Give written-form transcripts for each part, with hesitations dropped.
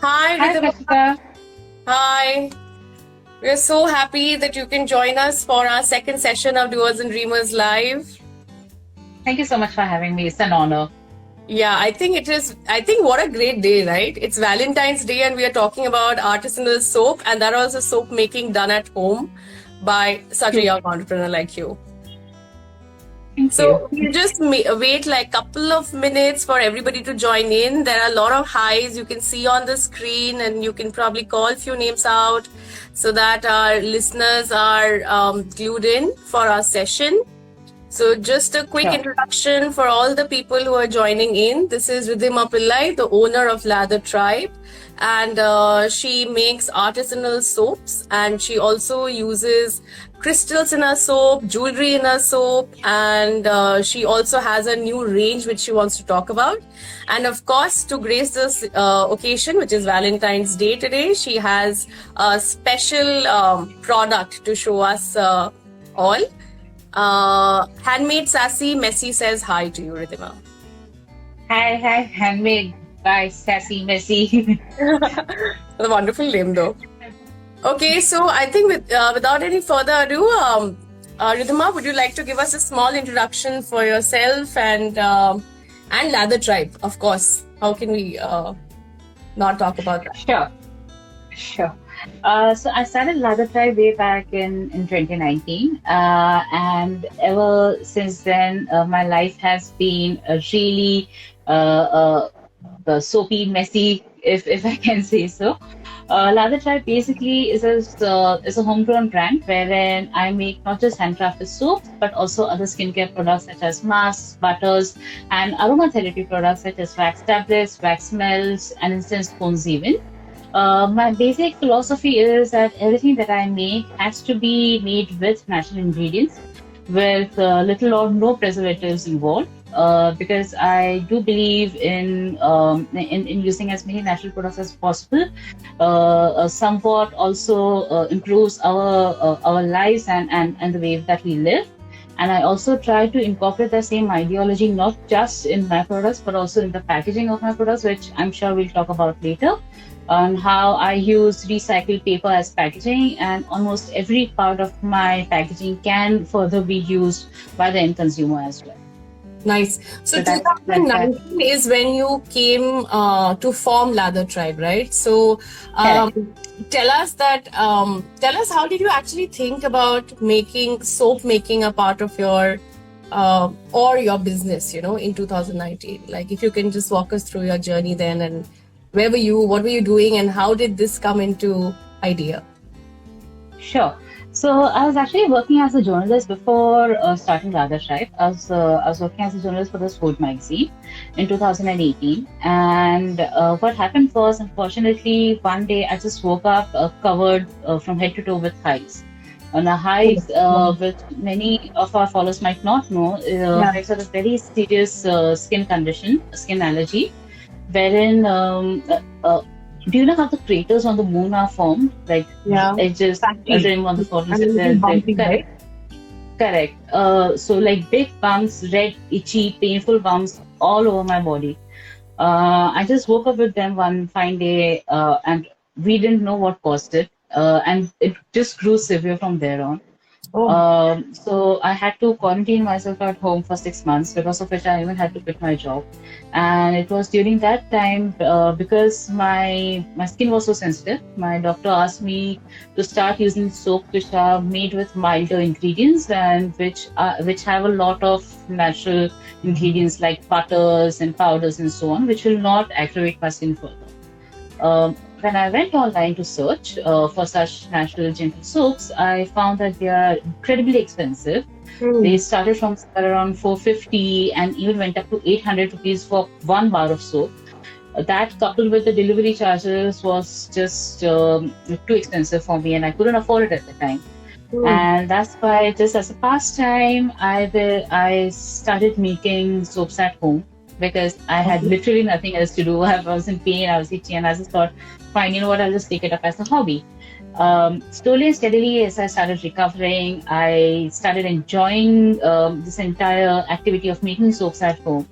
Hi, Hi, Riddhima. Prashita. Hi. We're so happy that you can join us for our second session of Doers and Dreamers Live. Thank you so much for having me. It's an honor. Yeah, I think it is. I think what a great day, right? It's Valentine's Day, and we are talking about artisanal soap, and that also soap making done at home by such a young entrepreneur like you. Thank you. So we'll just wait like couple of minutes for everybody to join in. There are a lot of highs you can see on the screen, and you can probably call a few names out so that our listeners are glued in for our session. So just a quick Sure. introduction for all the people who are joining in. This is Rddhima Pillai, the owner of Lather Tribe, and she makes artisanal soaps, and she also uses crystals in her soap, jewelry in her soap, and she also has a new range which she wants to talk about. And of course, to grace this occasion, which is Valentine's Day today, she has a special product to show us all. Handmade Sassy Messi says hi to you, Riddhima. Hi, handmade by Sassy Messy. A wonderful name, though. Okay, so I think without any further ado, Riddhima, would you like to give us a small introduction for yourself and Lather Tribe, of course? How can we not talk about that? Sure, sure. So I started Lather Tribe way back in 2019, and ever since then, my life has been a really soapy, messy, if I can say so. Lather Tribe basically is a homegrown brand wherein I make not just handcrafted soaps but also other skincare products such as masks, butters, and aromatherapy products such as wax tablets, wax melts, and incense cones even. My basic philosophy is that everything that I make has to be made with natural ingredients, with little or no preservatives involved. Because I do believe in using as many natural products as possible. Somewhat also improves our lives and the way that we live. And I also try to incorporate the same ideology not just in my products but also in the packaging of my products, which I'm sure we'll talk about later. On how I use recycled paper as packaging, and almost every part of my packaging can further be used by the end consumer as well. Nice. So So that's that. 2019 is when you came to form Lather Tribe, right? So Correct. tell us how did you actually think about making soap making a part of your or your business, in 2019? Like if you can just walk us through your journey then, and where were you, what were you doing, and how did this come into idea? Sure. So I was actually working as a journalist before starting Lather Tribe. I was working as a journalist for this food magazine in 2018, and what happened was, unfortunately, one day I just woke up covered from head to toe with hives. On a hives, which many of our followers might not know, Yeah. hives are a very serious skin condition, skin allergy, wherein do you know how the craters on the moon are formed? Like Yeah. edges, a Exactly. rim on the surface. And a little bumpy, right? Correct, correct. So like big bumps, red, itchy, painful bumps all over my body. I just woke up with them one fine day, and we didn't know what caused it, and it just grew severe from there on. Oh. So I had to quarantine myself at home for 6 months, because of which I even had to quit my job. And it was during that time, because my skin was so sensitive, my doctor asked me to start using soap which are made with milder ingredients, and which have a lot of natural ingredients like butters and powders and so on, which will not aggravate my skin further. When I went online to search for such natural gentle soaps, I found that they are incredibly expensive. They Hmm. started from somewhere around 450 and even went up to 800 rupees for one bar of soap. That, coupled with the delivery charges, was just too expensive for me, and I couldn't afford it at the time. Hmm. And that's why, just as a pastime, I started making soaps at home, because I had Okay. literally nothing else to do. I was in pain, I was itchy, and I just thought, fine, you know what, I'll just take it up as a hobby. Slowly and steadily, as I started recovering, I started enjoying this entire activity of making soaps at home.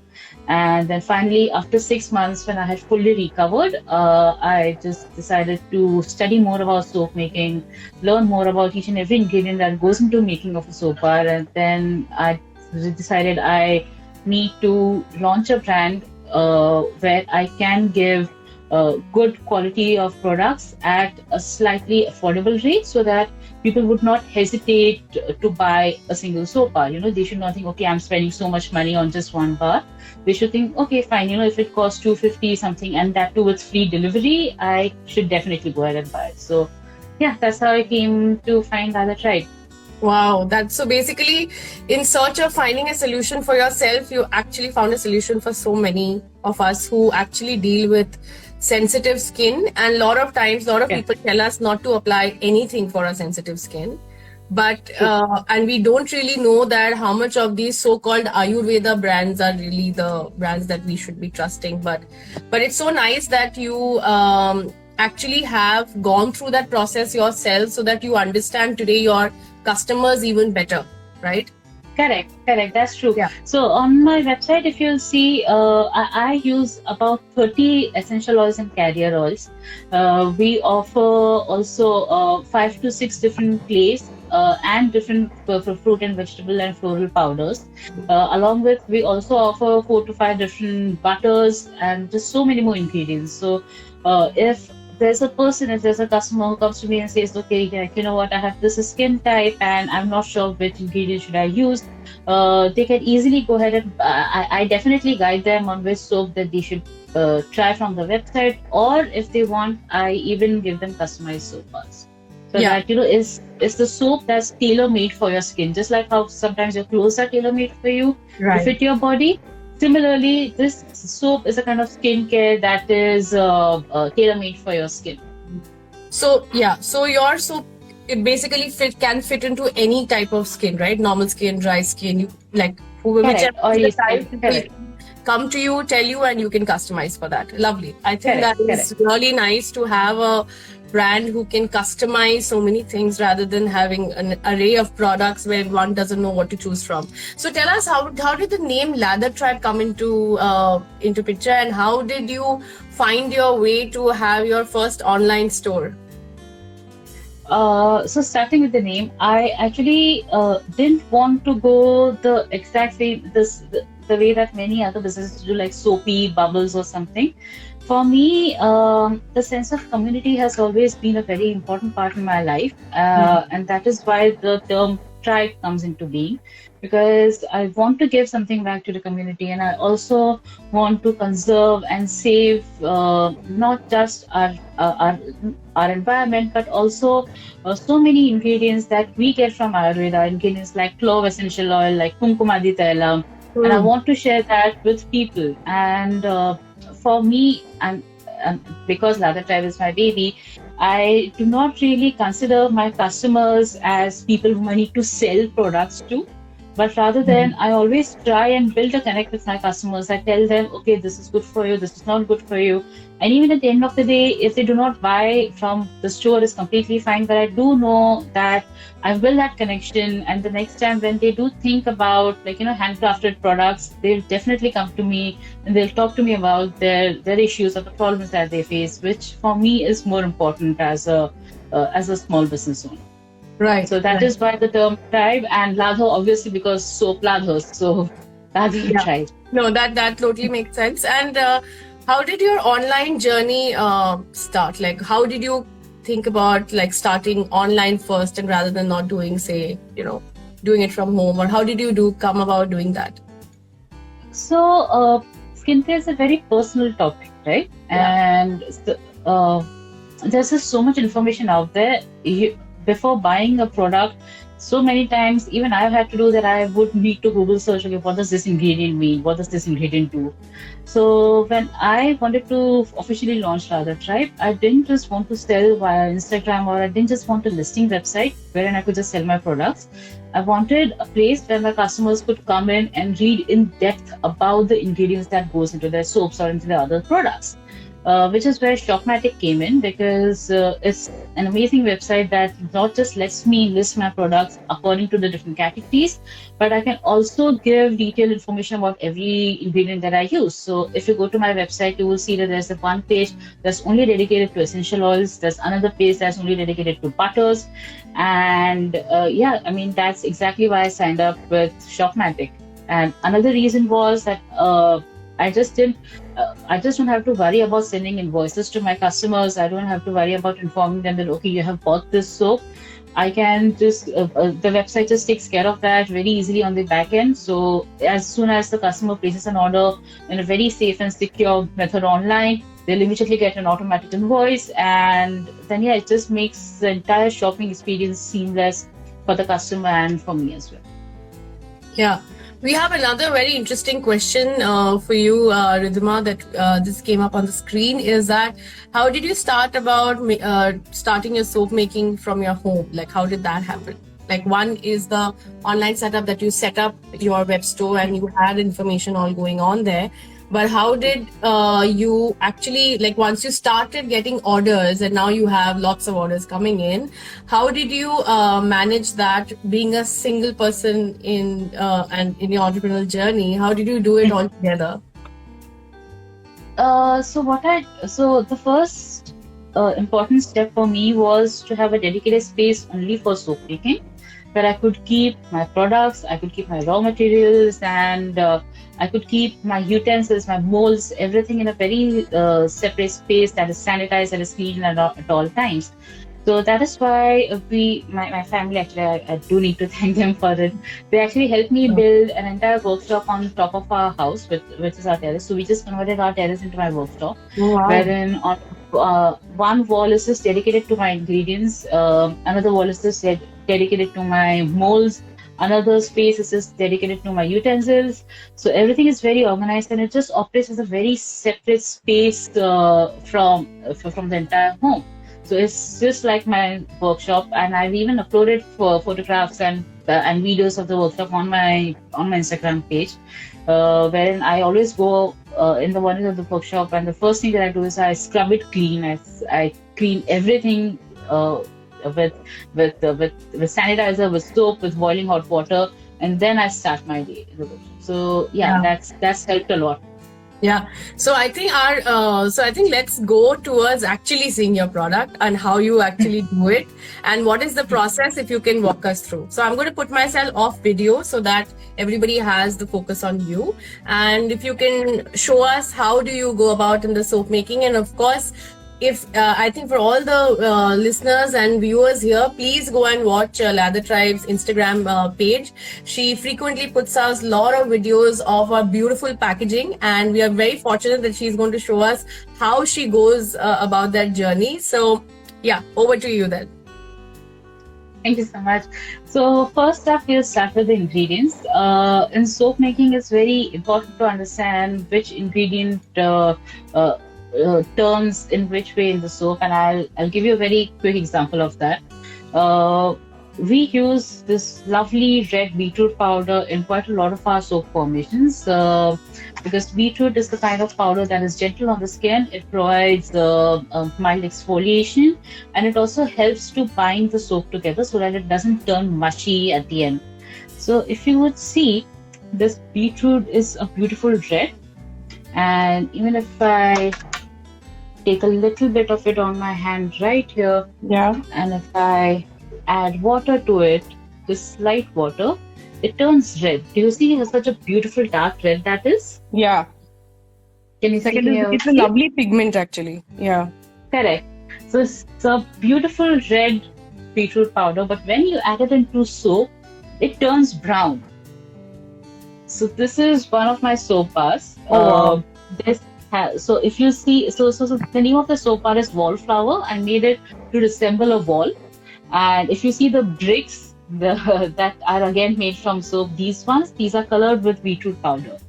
And then finally, after 6 months, when I had fully recovered, I just decided to study more about soap making, learn more about each and every ingredient that goes into making of a soap bar. And then I decided I need to launch a brand where I can give good quality of products at a slightly affordable rate so that people would not hesitate to buy a single soap bar. They should not think, okay, I'm spending so much money on just one bar. They should think, okay, fine, if it costs 250 something and that too with free delivery, I should definitely go ahead and buy it. So yeah, that's how I came to find Lather Tribe. Wow, that's so basically in search of finding a solution for yourself, you actually found a solution for so many of us who actually deal with sensitive skin. And a lot of times, a lot of people tell us not to apply anything for a sensitive skin. But, and we don't really know that how much of these so-called Ayurveda brands are really the brands that we should be trusting. But it's so nice that you, actually have gone through that process yourself so that you understand today your customers even better, right? Correct. That's true. Yeah. So on my website, if you'll see, I use about 30 essential oils and carrier oils. We offer also 5 to 6 different clays and different fruit and vegetable and floral powders. Along with, we also offer 4 to 5 different butters and just so many more ingredients. So if there's a customer who comes to me and says, okay, you know what, I have this skin type and I'm not sure which ingredient should I use, they can easily go ahead and I definitely guide them on which soap that they should try from the website, or if they want, I even give them customized soap bars. So that, is the soap that's tailor-made for your skin, just like how sometimes your clothes are tailor-made for you to fit your body. Similarly, this soap is a kind of skincare that is tailor-made for your skin. So your soap, it basically can fit into any type of skin, right? Normal skin, dry skin, whichever type, come to you, tell you, and you can customize for that. Lovely. I think that is really nice to have a brand who can customize so many things rather than having an array of products where one doesn't know what to choose from. So tell us, how did the name Lather Tribe come into picture, and how did you find your way to have your first online store? So starting with the name, I actually didn't want to go the exact same the way that many other businesses do, like soapy bubbles or something. For me, the sense of community has always been a very important part in my life, and that is why the term tribe comes into being, because I want to give something back to the community, and I also want to conserve and save not just our environment, but also so many ingredients that we get from Ayurveda, ingredients like clove essential oil, like kumkumadi tailam, and I want to share that with people. And for me, and because Lather Tribe is my baby, I do not really consider my customers as people whom I need to sell products to, but rather than I always try and build a connect with my customers. I tell them, okay, this is good for you, this is not good for you. And even at the end of the day, if they do not buy from the store, is completely fine. But I do know that I've built that connection, and the next time when they do think about handcrafted products, they'll definitely come to me and they'll talk to me about their issues or the problems that they face, which for me is more important as a small business owner. Right. So that is why the term tribe, and lather obviously because soap lathers. So Lather Tribe. No, that totally makes sense. And how did your online journey start? Like, how did you think about starting online first, and rather than not doing, doing it from home, or how did you come about doing that? So skincare is a very personal topic, right? Yeah. And there's just so much information out there. Before buying a product, so many times even I've had to do that. I would need to Google search, okay, what does this ingredient mean? What does this ingredient do? So when I wanted to officially launch Lather Tribe, I didn't just want to sell via Instagram, or I didn't just want a listing website wherein I could just sell my products. I wanted a place where my customers could come in and read in depth about the ingredients that goes into their soaps or into their other products. which is where Shopmatic came in, because it's an amazing website that not just lets me list my products according to the different categories, but I can also give detailed information about every ingredient that I use. So if you go to my website, you will see that there's a one page that's only dedicated to essential oils. There's another page that's only dedicated to butters, and yeah, I mean that's exactly why I signed up with Shopmatic. And another reason was that I just didn't. I just don't have to worry about sending invoices to my customers. I don't have to worry about informing them that okay, you have bought this soap. I can just the website just takes care of that very easily on the back end. So as soon as the customer places an order in a very safe and secure method online, they'll immediately get an automatic invoice, and then yeah, it just makes the entire shopping experience seamless for the customer and for me as well. Yeah. We have another very interesting question for you, Rddhima, that this came up on the screen. Is that how did you start about starting your soap making from your home? Like, how did that happen? Like, one is the online setup that you set up your web store and you had information all going on there. But how did you actually, like, once you started getting orders and now you have lots of orders coming in, how did you manage that being a single person and in your entrepreneurial journey? How did you do it all together? So the first important step for me was to have a dedicated space only for soap making, where I could keep my products, I could keep my raw materials, and I could keep my utensils, my molds, everything in a very separate space that is sanitized, that is clean at all times. So that is why my family, actually, I do need to thank them for it. They actually helped me build an entire workshop on top of our house, which is our terrace. So we just converted our terrace into my workshop, wherein on one wall is just dedicated to my ingredients, another wall is just dedicated to my molds, another space is just dedicated to my utensils. So everything is very organized, and it just operates as a very separate space from the entire home. So it's just like my workshop, and I've even uploaded photographs and videos of the workshop on my Instagram page, wherein I always go in the morning of the workshop, and the first thing that I do is I scrub it clean. I clean everything with sanitizer, with soap, with boiling hot water, and then I start my day in the workshop. So yeah, that's helped a lot. Yeah. So I think let's go towards actually seeing your product and how you actually do it and what is the process, if you can walk us through. So I'm going to put myself off video so that everybody has the focus on you. And if you can show us how do you go about in the soap making, and of course, if I think for all the listeners and viewers here, please go and watch Lather Tribe's Instagram page. She frequently puts out a lot of videos of our beautiful packaging, and we are very fortunate that she's going to show us how she goes about that journey. So yeah, over to you then. Thank you so much. So first up, we'll start with the ingredients. In soap making, it's very important to understand which ingredient turns in which way in the soap, and I'll give you a very quick example of that. We use this lovely red beetroot powder in quite a lot of our soap formations, because beetroot is the kind of powder that is gentle on the skin. It provides mild exfoliation, and it also helps to bind the soap together so that it doesn't turn mushy at the end. So if you would see, this beetroot is a beautiful red, and even if I take a little bit of it on my hand right here, and if I add water to it, just light water, it turns red. Do you see how such a beautiful dark red that is? Yeah. Can you see? It's a lovely pigment actually. Yeah. Correct. So it's a beautiful red beetroot powder, but when you add it into soap, it turns brown. So this is one of my soap bars. Oh, wow. So if you see, so the name of the soap bar is Wallflower. I made it to resemble a wall. And if you see the bricks that are again made from soap, these are colored with beetroot powder.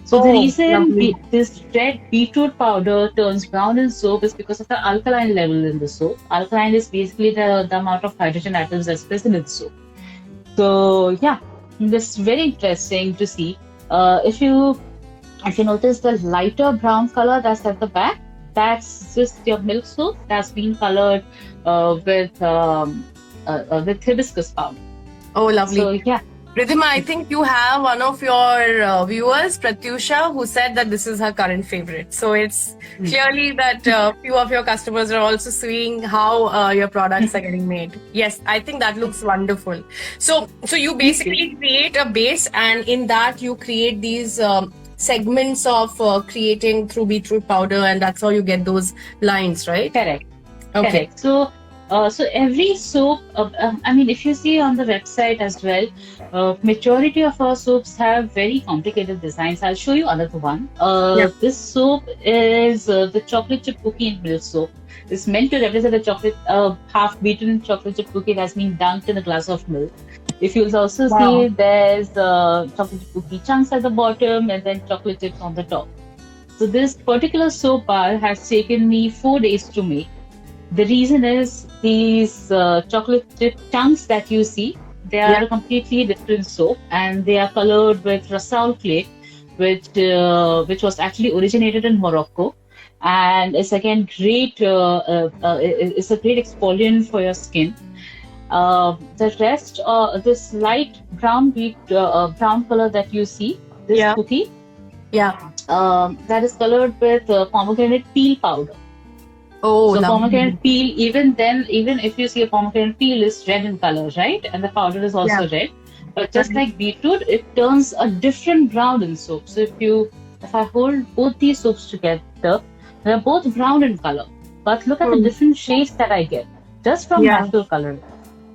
So the reason this red beetroot powder turns brown in soap is because of the alkaline level in the soap. Alkaline is basically the amount of hydrogen atoms that's present in soap. So yeah, this is very interesting to see. If you notice the lighter brown color that's at the back, that's just your milk soap that's been colored with hibiscus powder. Oh, lovely. So yeah. Riddhima, I think you have one of your viewers, Pratyusha, who said that this is her current favorite. So it's clearly that few of your customers are also seeing how your products are getting made. Yes, I think that looks wonderful. So you basically create a base, and in that you create these segments of creating through beetroot powder, and that's how you get those lines, right? Correct. Okay. Correct. So every soap, I mean, if you see on the website as well, majority of our soaps have very complicated designs. I'll show you another one. This soap is the chocolate chip cookie and milk soap. It's meant to represent a chocolate, half-beaten chocolate chip cookie that's been dunked in a glass of milk. If you'll also see, there's chocolate chip cookie chunks at the bottom and then chocolate chips on the top. So this particular soap bar has taken me 4 days to make. The reason is these chocolate chip chunks that you see, they are a completely different soap, and they are colored with rasal clay, which was actually originated in Morocco, and it's again great. It's a great exfoliant for your skin. The rest, this light brown brown color that you see, this cookie, that is colored with pomegranate peel powder. Oh, so pomegranate peel, even if you see a pomegranate peel is red in color, right? And the powder is also red. But just like beetroot, it turns a different brown in soap. So if I hold both these soaps together, they're both brown in color. But look at the different shades that I get just from natural coloring.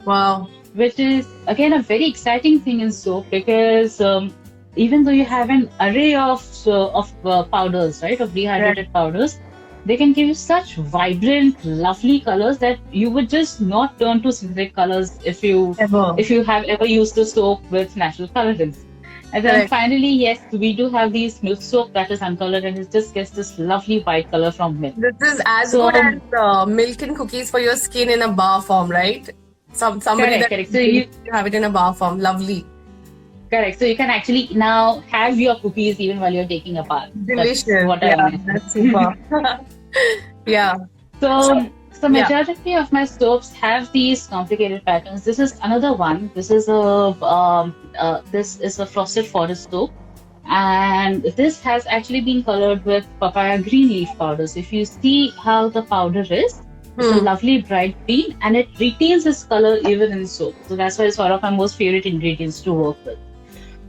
Wow. Which is again a very exciting thing in soap, because even though you have an array of powders, right, of dehydrated powders, they can give you such vibrant, lovely colors that you would just not turn to synthetic colors if you have ever used a soap with natural colorants. And then finally, yes, we do have these milk soap that is uncolored, and it just gets this lovely white color from milk. This is as good as milk and cookies for your skin in a bar form, right? Somebody correct. So you have it in a bar form. Lovely. Correct. So you can actually now have your cookies even while you're taking a bath. Delicious. That's super. So majority of my soaps have these complicated patterns. This is another one. This is a frosted forest soap, and this has actually been colored with papaya green leaf powders. If you see how the powder is, it's a lovely bright green, and it retains its color even in soap. So that's why it's one of my most favorite ingredients to work with.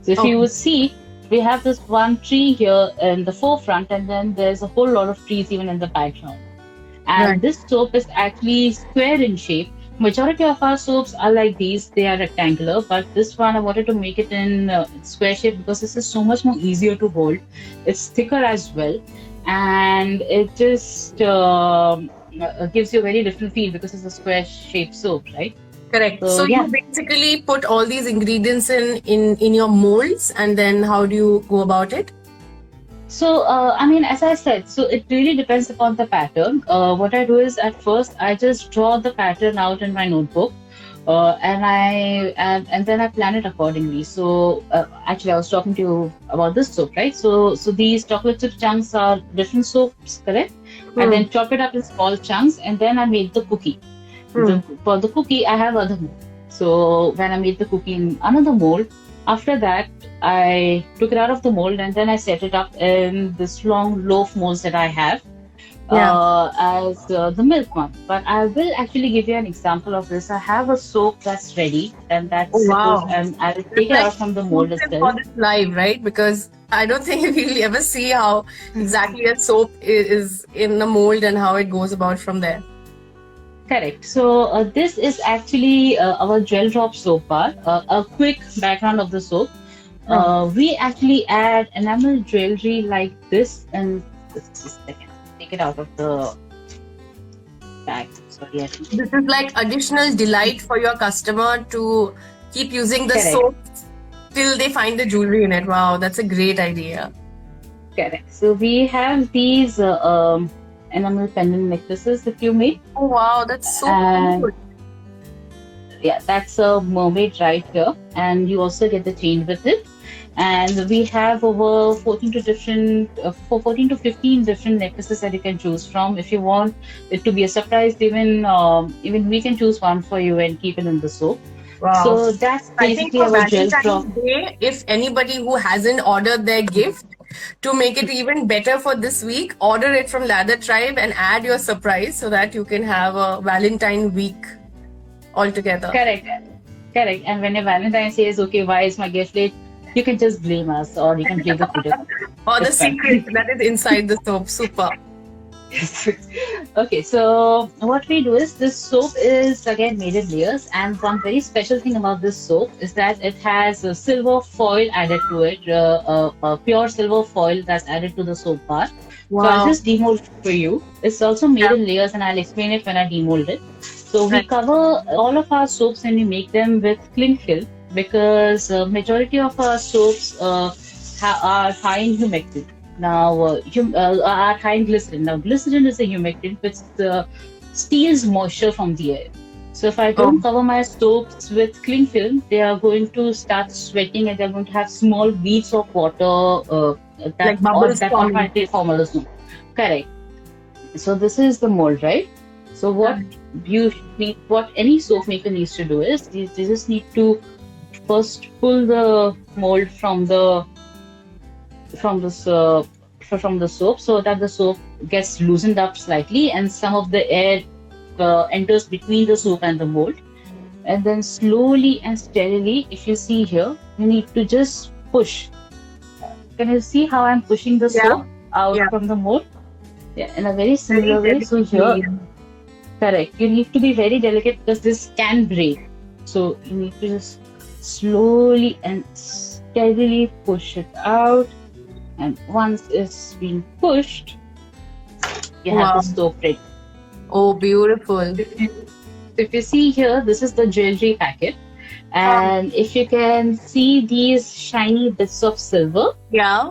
So if you would see, we have this one tree here in the forefront, and then there's a whole lot of trees even in the background. And this soap is actually square in shape. Majority of our soaps are like these; they are rectangular. But this one, I wanted to make it in square shape because this is so much more easier to hold. It's thicker as well, and it just gives you a very different feel because it's a square shaped soap, right? Correct. So you basically put all these ingredients in your molds, and then how do you go about it? So, I mean, as I said, so it really depends upon the pattern. What I do is at first I just draw the pattern out in my notebook, and then I plan it accordingly. So, actually, I was talking to you about this soap, right? So these chocolate chip chunks are different soaps, correct? And then chop it up in small chunks, and then I made the cookie. For the cookie, I have other mold. So when I made the cookie in another mold, after that, I took it out of the mold, and then I set it up in this long loaf molds that I have as the milk one. But I will actually give you an example of this. I have a soap that's ready, and that's and I will take it out from the mold itself. For this live, right? Because I don't think we'll ever see how exactly a soap is in the mold and how it goes about from there. Correct. So this is actually our gel drop soap bar. A quick background of the soap. We actually add enamel jewelry like this, and just a second, take it out of the bag. Sorry. This is like additional delight for your customer to keep using the soap till they find the jewelry in it. Wow, that's a great idea. Correct. So we have these enamel pendant necklaces that you made. Oh wow, that's so good. Yeah, that's a mermaid right here, and you also get the chain with it. And we have over 14 to 15 different necklaces that you can choose from. If you want it to be a surprise, even we can choose one for you and keep it in the soap. Wow. So that's I think basically for our gel drop. Valentine's Day, if anybody who hasn't ordered their gift, to make it even better for this week, order it from Lather Tribe and add your surprise so that you can have a Valentine week altogether. Correct. Correct. And when your Valentine says, okay, why is my gift late? You can just blame us or you can blame the food. Or the It's fine. secret that is inside the soap. Super. Okay, so what we do is this soap is again made in layers, and one very special thing about this soap is that it has a silver foil added to it, pure silver foil that's added to the soap bar. So I'll Wow. just demold it for you. It's also made Yeah. in layers, and I'll explain it when I demold it. So we Right. cover all of our soaps and we make them with cling film because majority of our soaps are high in humectant. Now, are high in glycerin. Now, glycerin is a humectant which steals moisture from the air. So, if I don't Oh, cover my soaps with cling film, they are going to start sweating and they're going to have small beads of water like bubbles that forming. automatically form on the soap. Correct. So, this is the mold, right? So, what any soap maker needs to do is they just need to first pull the mold from this from the soap so that the soap gets loosened up slightly and some of the air enters between the soap and the mold, and then slowly and steadily, if you see here, you need to just push. Can you see how I'm pushing the Yeah. soap out Yeah. from the mold? Yeah, in a very Very similar way. So delicately. here, correct, you need to be very delicate because this can break. So you need to just slowly and steadily push it out. And once it's been pushed, you have Wow. the soap ready. Oh, beautiful. If you see here, this is the jewelry packet. And if you can see these shiny bits of silver, Yeah.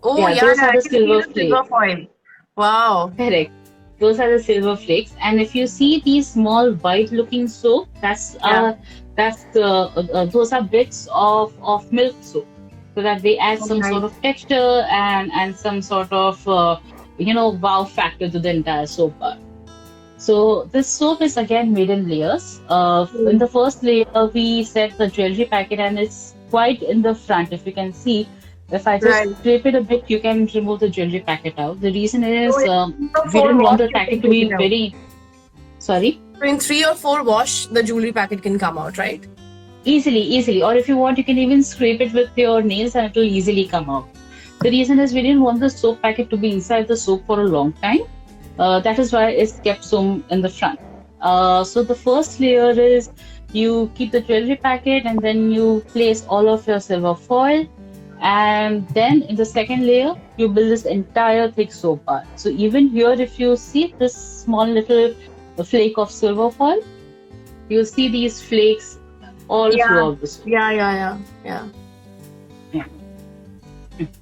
Oh, yeah, yeah, those yeah, are I the can see silver the silver flakes. foil. Wow. Correct. Those are the silver flakes. And if you see these small white-looking soap, Yeah. those are bits of milk soap, so that they add Oh, some nice. sort of texture and some sort of wow factor to the entire soap bar. So this soap is again made in layers. In the first layer, we set the jewelry packet, and it's quite in the front. If you can see, if I just Right. scrape it a bit, you can remove the jewelry packet out. The reason So is in 3 or we 4 didn't want wash, the you packet can to take be it out. very sorry. So in 3 or 4 wash, the jewelry packet can come out, right? Easily. Or if you want, you can even scrape it with your nails and it will easily come out. The reason is we didn't want the soap packet to be inside the soap for a long time. That is why it's kept so in the front. So the first layer is you keep the jewelry packet and then you place all of your silver foil. And then in the second layer, you build this entire thick soap bar. So even here, if you see this small little flake of silver foil, you'll see these flakes all Yeah. throughout the soap. Yeah. Yeah.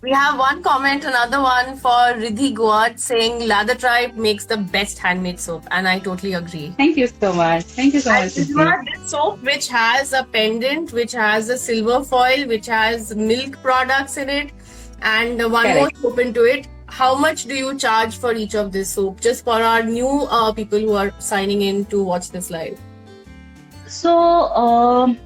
We have one comment, another one for Riddhi Guad saying Lather Tribe makes the best handmade soap, and I totally agree. Thank you so much. Thank you so And much, Riddhima, Riddhi. this soap which has a pendant, which has a silver foil, which has milk products in it, and one more Correct. soap into it. How much do you charge for each of this soap? Just for our new people who are signing in to watch this live. So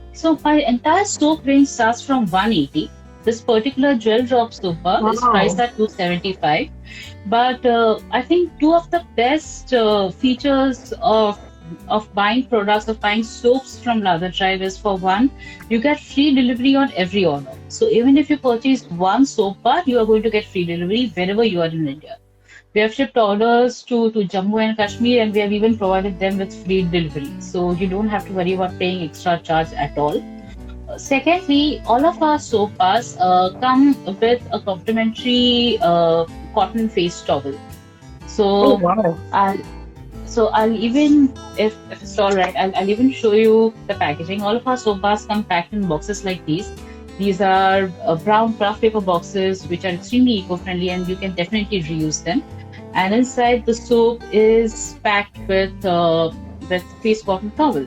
my entire soap range starts from 180. This particular gel drop soap bar is Wow. priced at 275. But I think two of the best features of buying products, of buying soaps from Lather Tribe is, for one, you get free delivery on every order. So even if you purchase one soap bar, you are going to get free delivery wherever you are in India. We have shipped orders to Jammu and Kashmir, and we have even provided them with free delivery. So you don't have to worry about paying extra charge at all. Secondly, all of our soap bars come with a complimentary cotton face towel. So Wow. I'll even, if it's all right, I'll even show you the packaging. All of our soap bars come packed in boxes like these. These are brown craft paper boxes, which are extremely eco-friendly, and you can definitely reuse them. And inside the soap is packed with face cotton towel.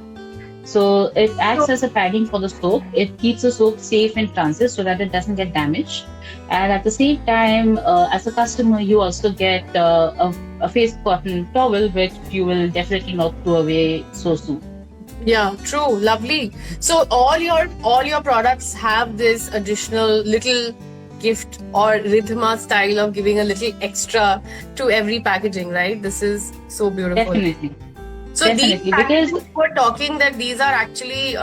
So it acts So, as a padding for the soap. It keeps the soap safe in transit so that it doesn't get damaged. And at the same time, as a customer, you also get a face cotton towel, which you will definitely not throw away so soon. yeah, true, lovely. So all your products have this additional little gift or Rdhhima style of giving a little extra to every packaging, right? This is so beautiful. Definitely, So these definitely, because packages we're talking that these are actually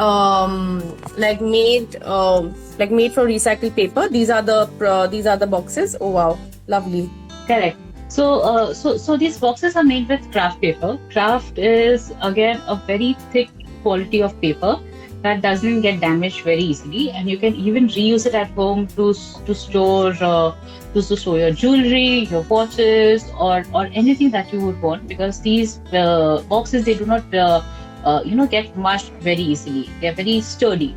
like made from recycled paper. These are the boxes. Oh wow, lovely. correct. So these boxes are made with craft paper. Craft is again a very thick quality of paper that doesn't get damaged very easily, and you can even reuse it at home to store to store your jewelry, your watches, or anything that you would want. Because these boxes, they do not get mushed very easily. They are very sturdy.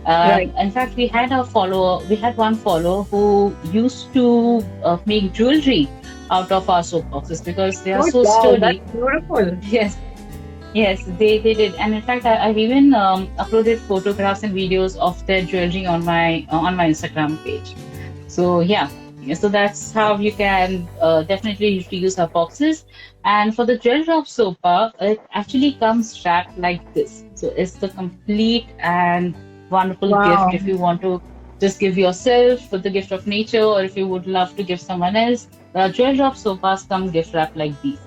Right. In fact, we had one follower who used to make jewelry out of our soap boxes because they are Oh so wow, that's sturdy. beautiful. Yes, yes, they did. And in fact, I've even uploaded photographs and videos of their jewelry on my Instagram page. So yeah, so that's how you can definitely reuse our boxes. And for the gel drop soap bar, it actually comes wrapped like this. So it's the complete and wonderful gift Wow. if you want to just give yourself for the gift of nature, or if you would love to give someone else. The gel drop soap bars come gift wrapped like these.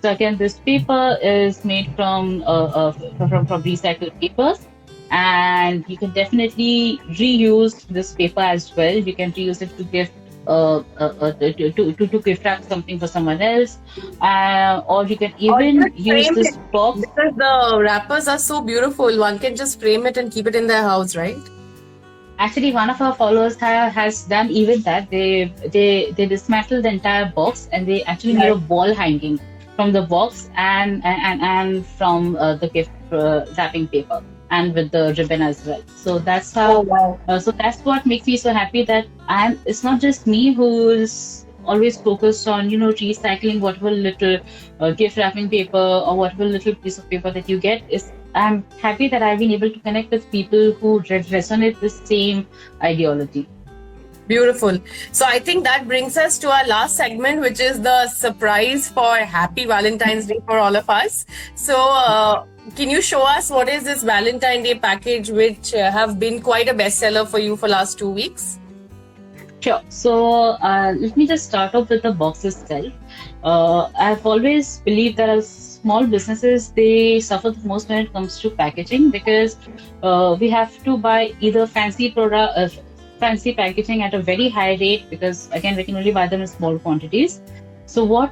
So again, this paper is made from recycled papers, and you can definitely reuse this paper as well. You can reuse it to gift to gift wrap something for someone else, or you can Or even just use frame this it box. because the wrappers are so beautiful. One can just frame it and keep it in their house, right? Actually, one of our followers has done even that. They dismantled the entire box, and they actually made a Right. wall hanging from the box and from the gift wrapping paper, and with the ribbon as well. So that's Oh how. wow. So that's what makes me so happy that It's not just me who's always focused on recycling whatever little gift wrapping paper or whatever little piece of paper that you get. Is I'm happy that I've been able to connect with people who resonate the same ideology. Beautiful. So I think that brings us to our last segment, which is the surprise for Happy Valentine's Day for all of us. So, can you show us what is this Valentine Day package, which have been quite a bestseller for you for last 2 weeks? Sure. So let me just start off with the box itself. I've always believed that as small businesses, they suffer the most when it comes to packaging because we have to buy either fancy packaging at a very high rate because again we can only buy them in small quantities. So what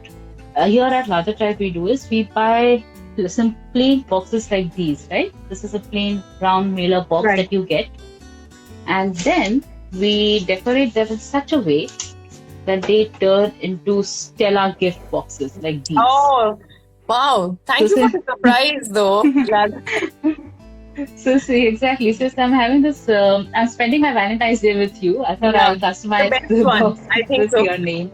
here at Lather Tribe we do is we buy some plain boxes like these, right? This is a plain brown mailer box Right. that you get, and then we decorate them in such a way that they turn into stellar gift boxes like these. Oh, wow. So, Thank you for since, the surprise, though. Yeah. so see, exactly. Since I'm having this, I'm spending my Valentine's Day with you. I thought Yeah. I'll The customize best the one. box I think with so. your name.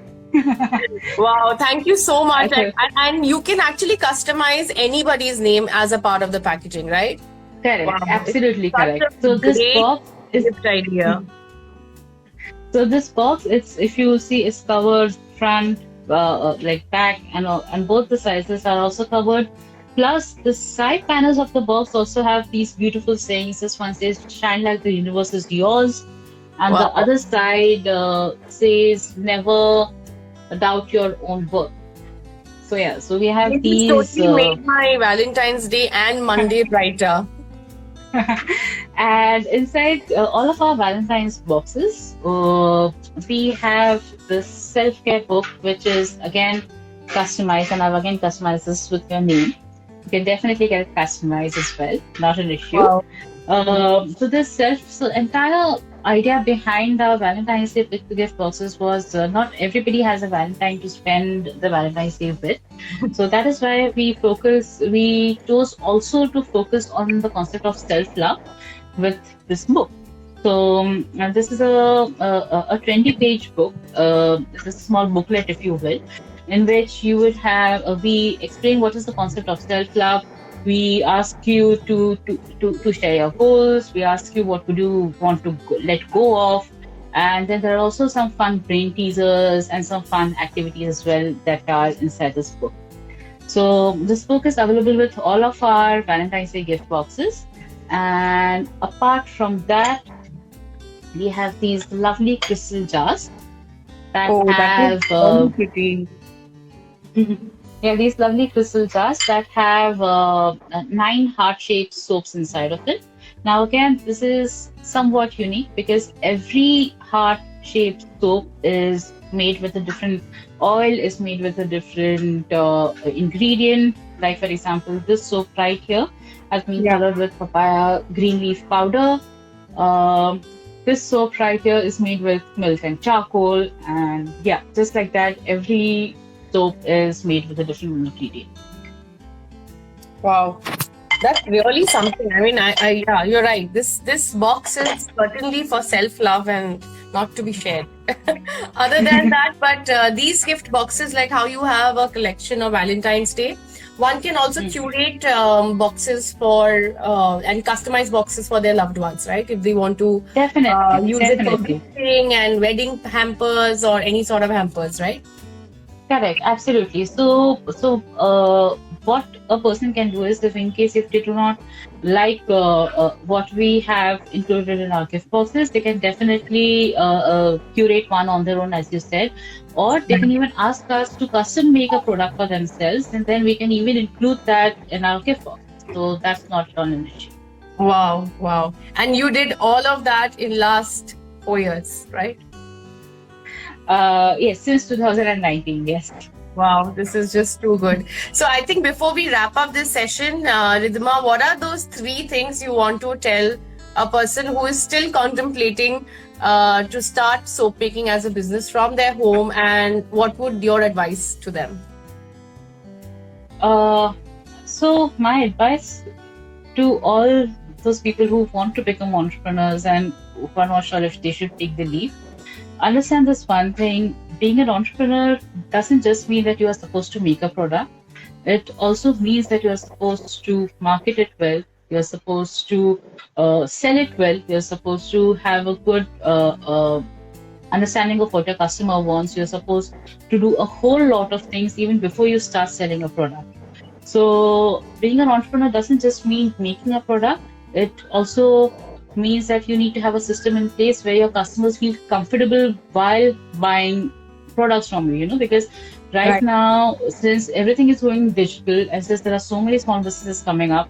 Wow. Thank you so much. Okay. And you can actually customize anybody's name as a part of the packaging, right? Correct. Wow. It's Absolutely such correct. a great gift idea. So this box, it's if you see, it's covered front, like back, and both the sizes are also covered. Plus, the side panels of the box also have these beautiful sayings. This one says "Shine like the universe is yours," and the Wow. other side says "Never doubt your own worth." So yeah, so we have This these. totally made my Valentine's Day and Monday brighter. And inside all of our Valentine's boxes, we have this self-care book, which is again customized, and I've again customized this with your name. You can definitely get it customized as well, not an issue. Wow. So entire idea behind our Valentine's Day pick to gift boxes was not everybody has a Valentine to spend the Valentine's Day with. So that is why we chose also to focus on the concept of self-love with this book. So and this is a 20-page book. It's a small booklet, if you will, in which you would have we explain what is the concept of self-love, We ask you to share your goals. We ask you what would you want to let go of. And then there are also some fun brain teasers and some fun activities as well that are inside this book. So this book is available with all of our Valentine's Day gift boxes. And apart from that, we have these lovely crystal jars that Oh, that is have very pretty. yeah, these lovely crystal jars that have 9 heart-shaped soaps inside of it. Now, again, this is somewhat unique because every heart-shaped soap is made with a different oil, is made with a different ingredient. Like, for example, this soap right here has been Yeah. colored with papaya green leaf powder. Um, this soap right here is made with milk and charcoal, and yeah, just like that, every soap is made with a different ingredient. Wow. That's really something. I mean, yeah, you're right. This box is certainly for self-love and not to be shared. Other than that, but these gift boxes, like how you have a collection of Valentine's Day, one can also curate boxes for and customize boxes for their loved ones, right? If they want to Definitely, use it for definitely. gifting and wedding hampers or any sort of hampers, right? Correct, absolutely. What a person can do is, if in case if they do not like what we have included in our gift boxes, they can definitely curate one on their own, as you said, or they can even ask us to custom make a product for themselves, and then we can even include that in our gift box. So that's not at all an issue. Wow, wow. And you did all of that in last 4 years, right? Yes, since 2019, yes. Wow, this is just too good. So I think before we wrap up this session, Riddhima, what are those 3 things you want to tell a person who is still contemplating to start soap making as a business from their home, and what would your advice to them? So my advice to all those people who want to become entrepreneurs and who are not sure if they should take the leap, understand this one thing: being an entrepreneur doesn't just mean that you are supposed to make a product. It also means that you are supposed to market it well. You're supposed to sell it well. You're supposed to have a good understanding of what your customer wants. You're supposed to do a whole lot of things even before you start selling a product. So being an entrepreneur doesn't just mean making a product. It also means that you need to have a system in place where your customers feel comfortable while buying products from you, because right now, since everything is going digital, and since there are so many small businesses coming up,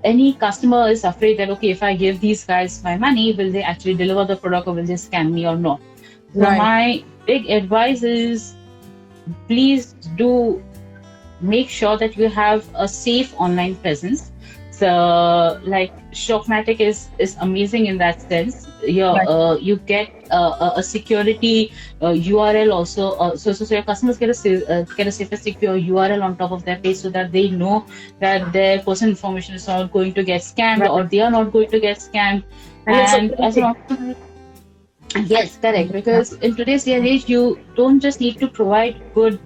any customer is afraid that, okay, if I give these guys my money, will they actually deliver the product or will they scam me or not? So my big advice is, please do make sure that you have a safe online presence. So, like, Shopmatic is amazing in that sense. You get a security URL also. So your customers get a safe and secure URL on top of their page, so that they know that their personal information is not going to get scammed, or they are not going to get scammed. And as an entrepreneur, yes, correct. Because in today's day and age, you don't just need to provide good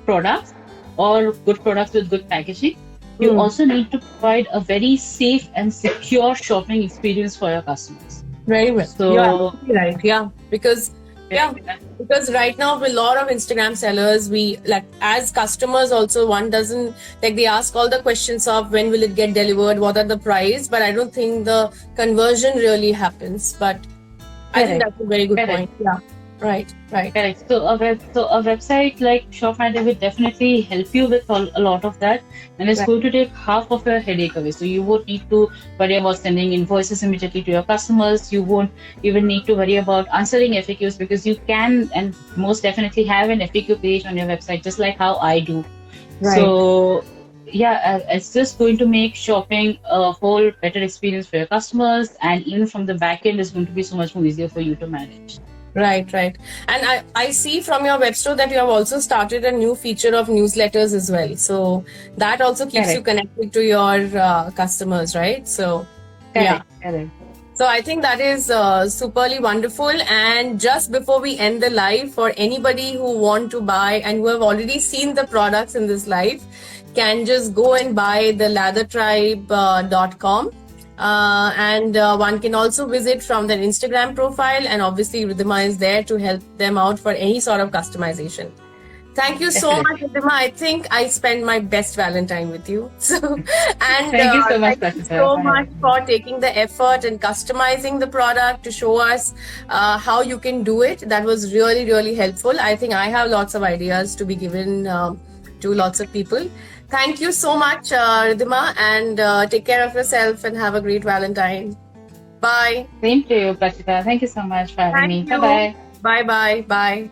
products or good products with good packaging. You also need to provide a very safe and secure shopping experience for your customers. Very well. So, you're absolutely right. Yeah, because right now with a lot of Instagram sellers, we, like, as customers also, one doesn't, like, they ask all the questions of when will it get delivered, what are the price, but I don't think the conversion really happens. But I think that's a very good point. Yeah. Right. Correct. So a website like Shopmatic will definitely help you with a lot of that, and it's going to take half of your headache away. So you won't need to worry about sending invoices immediately to your customers. You won't even need to worry about answering FAQs, because you can and most definitely have an FAQ page on your website, just like how I do. Right. So it's just going to make shopping a whole better experience for your customers, and even from the back end, it's going to be so much more easier for you to manage. Right. And I see from your web store that you have also started a new feature of newsletters as well. So that also keeps you connected to your customers, right? So, Correct. So I think that is superly wonderful. And just before we end the live, for anybody who want to buy and who have already seen the products in this live, can just go and buy the lathertribe.com. And one can also visit from their Instagram profile, and obviously Riddhima is there to help them out for any sort of customization. Thank you so much, Riddhima. I think I spent my best Valentine with you. So, and Thank you so much, thank you Pratika, so for much having me. for taking the effort and customizing the product to show us how you can do it. That was really, really helpful. I think I have lots of ideas to be given to lots of people. Thank you so much, Riddhima, and take care of yourself and have a great Valentine. Bye. Same to you, Pratika. Thank you so much for having Thank me. Bye you. bye. Bye bye. Bye.